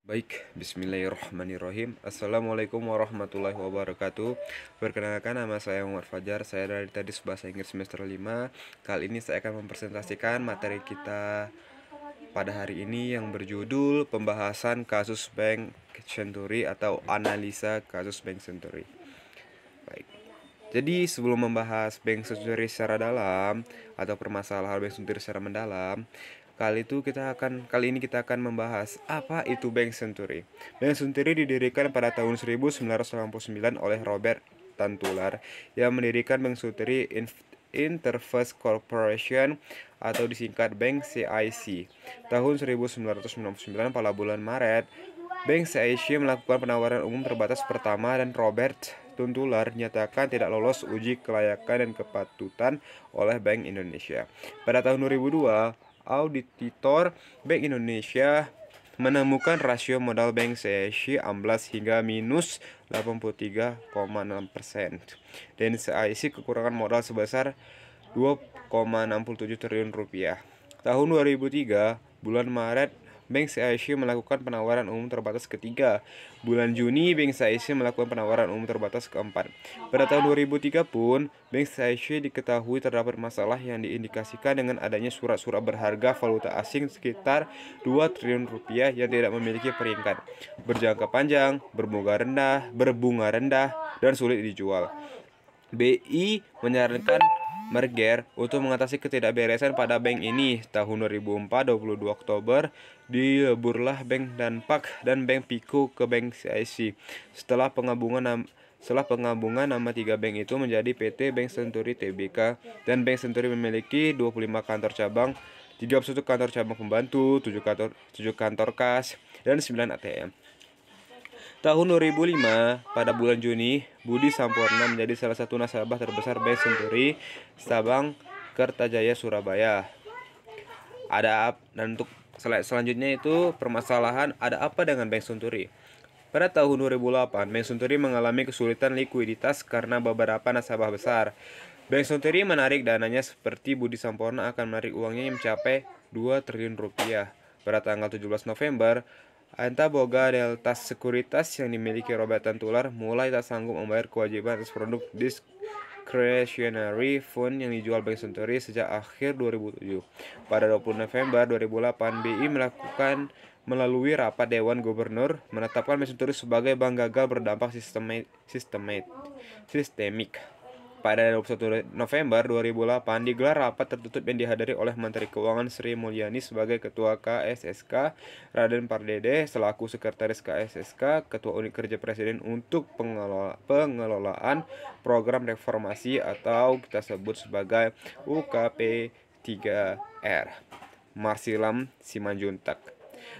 Baik, bismillahirrahmanirrahim. Assalamualaikum warahmatullahi wabarakatuh. Perkenalkan, nama saya Muhammad Fajar. Saya dari Tadis Bahasa Inggris semester 5. Kali ini saya akan mempresentasikan materi kita pada hari ini yang berjudul pembahasan kasus Bank Senturi atau analisa kasus Bank Senturi. Baik. Jadi sebelum membahas Bank Senturi secara dalam atau permasalahan Bank Senturi secara mendalam, kali ini kita akan membahas apa itu Bank Senturi. Bank Senturi didirikan pada tahun 1989 oleh Robert Tantular yang mendirikan Bank Senturi Interface Corporation atau disingkat Bank CIC. Tahun 1999 pada bulan Maret, Bank CIC melakukan penawaran umum terbatas pertama dan Robert Tantular nyatakan tidak lolos uji kelayakan dan kepatutan oleh Bank Indonesia. Pada tahun 2002, auditor Bank Indonesia menemukan rasio modal Bank CIC amblas hingga minus 83,6%. Dan CIC kekurangan modal sebesar 2,67 triliun rupiah. Tahun 2003, bulan Maret, Bank CIC melakukan penawaran umum terbatas ketiga. Bulan Juni, Bank CIC melakukan penawaran umum terbatas keempat. Pada tahun 2003 pun, Bank CIC diketahui terdapat masalah yang diindikasikan dengan adanya surat-surat berharga valuta asing sekitar 2 triliun rupiah yang tidak memiliki peringkat, berjangka panjang, berbunga rendah, dan sulit dijual. BI menyarankan merger untuk mengatasi ketidakberesan pada bank ini. Tahun 2004, 22 Oktober, dileburlah Bank Danpak dan Bank Piko ke Bank CIC. Setelah penggabungan nama tiga bank itu menjadi PT Bank Senturi Tbk, dan Bank Senturi memiliki 25 kantor cabang, 31 kantor cabang pembantu, 7 kantor kas, dan 9 ATM. Tahun 2005, pada bulan Juni, Budi Sampurna menjadi salah satu nasabah terbesar Bank Senturi Sabang Kertajaya Surabaya. Dan untuk slide selanjutnya itu permasalahan ada apa dengan Bank Senturi. Pada tahun 2008, Bank Senturi mengalami kesulitan likuiditas karena beberapa nasabah besar. Bank Senturi menarik dananya seperti Budi Sampurna akan menarik uangnya yang mencapai 2 triliun rupiah. Pada tanggal 17 November, Anta Boga Delta Sekuritas yang dimiliki Robert Tantular mulai tak sanggup membayar kewajiban atas produk discretionary fund yang dijual Bank Senturi sejak akhir 2007. Pada 20 November 2008, BI melakukan melalui rapat Dewan Gubernur menetapkan Bank Senturi sebagai bank gagal berdampak sistemik. Pada 21 November 2008 digelar rapat tertutup yang dihadiri oleh Menteri Keuangan Sri Mulyani sebagai Ketua KSSK, Raden Pardede selaku Sekretaris KSSK, Ketua Unit Kerja Presiden untuk pengelolaan program reformasi atau kita sebut sebagai UKP 3R, Marsilam Simanjuntak,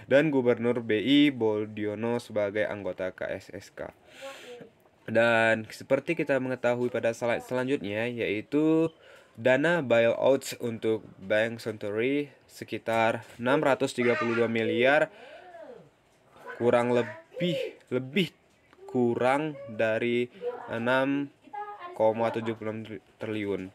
dan Gubernur BI Boldiono sebagai anggota KSSK. Dan seperti kita mengetahui pada slide selanjutnya, yaitu dana bailout untuk Bank Senturi sekitar 632 miliar, kurang dari 6,76 triliun.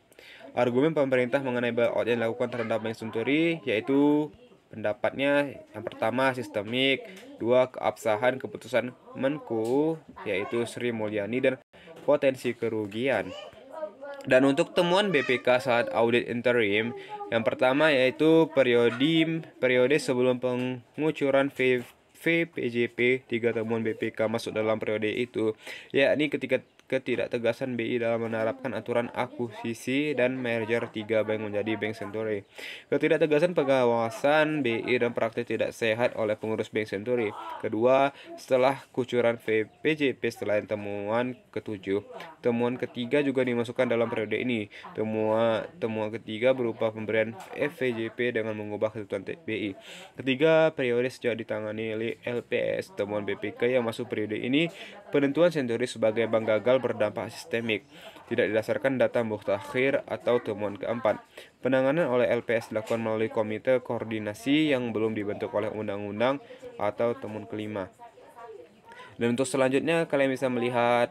Argumen pemerintah mengenai bailout yang dilakukan terhadap Bank Senturi yaitu pendapatnya yang pertama sistemik, dua keabsahan keputusan Menku yaitu Sri Mulyani, dan potensi kerugian. Dan untuk temuan BPK saat audit interim, yang pertama yaitu periode sebelum pengucuran VPJP. 3 temuan BPK masuk dalam periode itu, yakni ketika ketidaktegasan BI dalam menerapkan aturan akuisisi dan merger 3 bank menjadi Bank Senturi, ketidaktegasan pengawasan BI dan praktik tidak sehat oleh pengurus Bank Senturi. Kedua, setelah kucuran VPJP selain temuan ketujuh, temuan ketiga juga dimasukkan dalam periode ini. Temuan ketiga berupa pemberian VPJP dengan mengubah ketentuan BI. Ketiga, periode sejak ditangani LPS. Temuan BPK yang masuk periode ini, penentuan Senturi sebagai bank gagal berdampak sistemik, tidak didasarkan data mutakhir. Atau temuan keempat, penanganan oleh LPS dilakukan melalui komite koordinasi yang belum dibentuk oleh undang-undang. Atau temuan kelima. Dan untuk selanjutnya kalian bisa melihat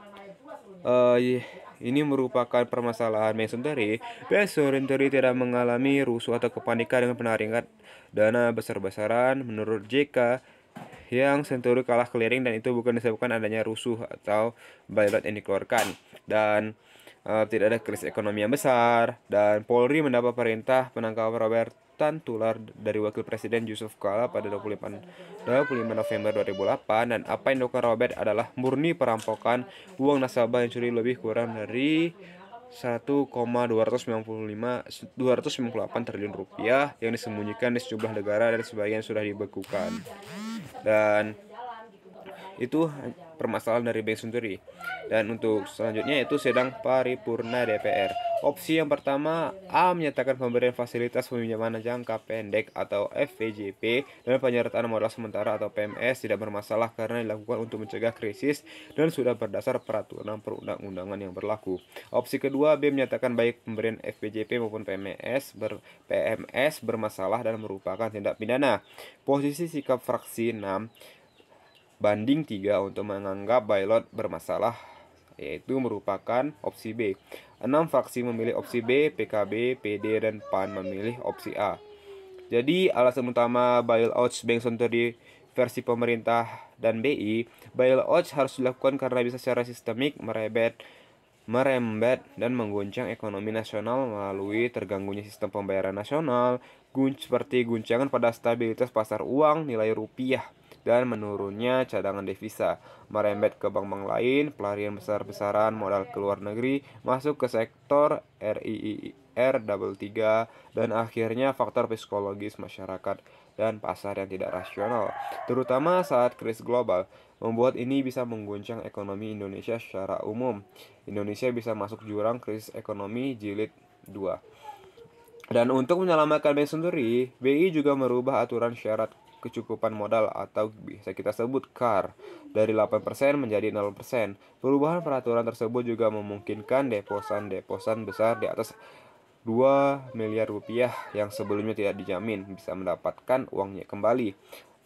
ini merupakan permasalahan Bank Senturi. Bank Senturi tidak mengalami rusuh atau kepanikan dengan penarikan dana besar-besaran. Menurut JK, yang Senturi kalah clearing, dan itu bukan disebabkan adanya rusuh atau bailout yang dikeluarkan, dan tidak ada krisis ekonomi yang besar, dan Polri mendapat perintah penangkapan Robert Tular dari Wakil Presiden Yusuf Kala pada 25 November 2008, dan apa yang dilakukan Robert adalah murni perampokan uang nasabah yang curi lebih kurang dari 1,298 triliun rupiah yang disembunyikan di sejumlah negara dan sebagian sudah dibekukan. Dan itu permasalahan dari Bank Senturi. Dan untuk selanjutnya itu sidang paripurna DPR. Opsi yang pertama, A menyatakan pemberian fasilitas peminjaman jangka pendek atau FVJP dan penyertaan modal sementara atau PMS tidak bermasalah karena dilakukan untuk mencegah krisis dan sudah berdasar peraturan perundang-undangan yang berlaku. Opsi kedua, B menyatakan baik pemberian FVJP maupun PMS bermasalah dan merupakan tindak pidana. Posisi sikap fraksi 6:3 untuk menganggap bailout bermasalah, yaitu merupakan opsi B. 6 fraksi memilih opsi B, PKB, PD, dan PAN memilih opsi A. Jadi alasan utama bailout Bank Senturi versi pemerintah dan BI, bailout harus dilakukan karena bisa secara sistemik merembet dan mengguncang ekonomi nasional melalui terganggunya sistem pembayaran nasional, seperti guncangan pada stabilitas pasar uang, nilai rupiah, dan menurunnya cadangan devisa, merembet ke bank-bank lain, pelarian besar-besaran modal ke luar negeri, masuk ke sektor RIIR-3, dan akhirnya faktor psikologis masyarakat dan pasar yang tidak rasional, terutama saat krisis global, membuat ini bisa mengguncang ekonomi Indonesia secara umum. Indonesia bisa masuk jurang krisis ekonomi jilid 2. Dan untuk menyelamatkan Bank Senturi, BI juga merubah aturan syarat kecukupan modal atau bisa kita sebut CAR dari 8% menjadi 0%. Perubahan peraturan tersebut juga memungkinkan deposan besar di atas 2 miliar rupiah yang sebelumnya tidak dijamin bisa mendapatkan uangnya kembali.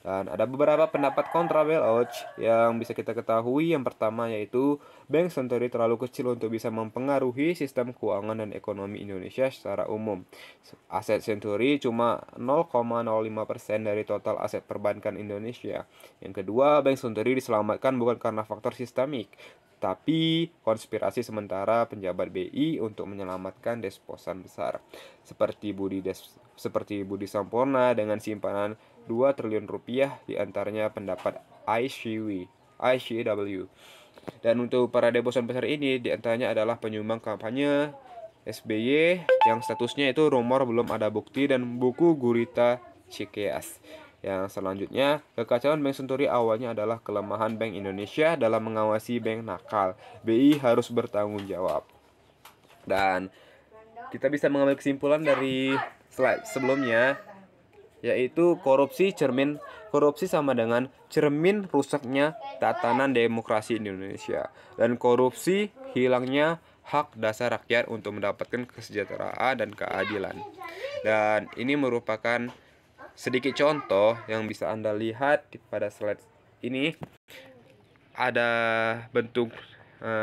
Dan ada beberapa pendapat kontra bailout yang bisa kita ketahui. Yang pertama yaitu Bank Senturi terlalu kecil untuk bisa mempengaruhi sistem keuangan dan ekonomi Indonesia secara umum. Aset Senturi cuma 0,05% dari total aset perbankan Indonesia. Yang kedua, Bank Senturi diselamatkan bukan karena faktor sistemik, tapi konspirasi sementara penjabat BI untuk menyelamatkan desposan besar seperti Budi Sampurna dengan simpanan 2 triliun rupiah, diantaranya pendapat ICW. Dan untuk para deposan besar ini diantaranya adalah penyumbang kampanye SBY yang statusnya itu rumor belum ada bukti, dan buku Gurita Cikeas. Yang selanjutnya, kekacauan Bank Senturi awalnya adalah kelemahan Bank Indonesia dalam mengawasi bank nakal. BI harus bertanggung jawab. Dan kita bisa mengambil kesimpulan dari slide sebelumnya, yaitu korupsi sama dengan cermin rusaknya tatanan demokrasi di Indonesia, dan korupsi hilangnya hak dasar rakyat untuk mendapatkan kesejahteraan dan keadilan. Dan ini merupakan sedikit contoh yang bisa Anda lihat pada slide ini. Ada bentuk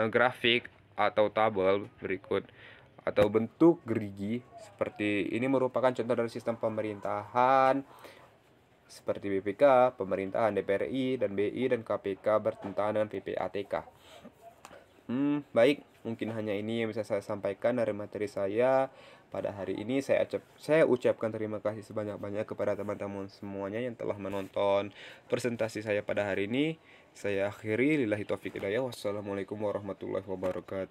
grafik atau tabel berikut atau bentuk gerigi seperti ini, merupakan contoh dari sistem pemerintahan seperti BPK, pemerintahan DPR-RI dan BI dan KPK bertentangan dengan PPATK. Baik, mungkin hanya ini yang bisa saya sampaikan dari materi saya pada hari ini. Saya ucapkan terima kasih sebanyak-banyak kepada teman-teman semuanya yang telah menonton presentasi saya pada hari ini. Saya akhiri, lillahi taufiq hidayah. Wassalamualaikum warahmatullahi wabarakatuh.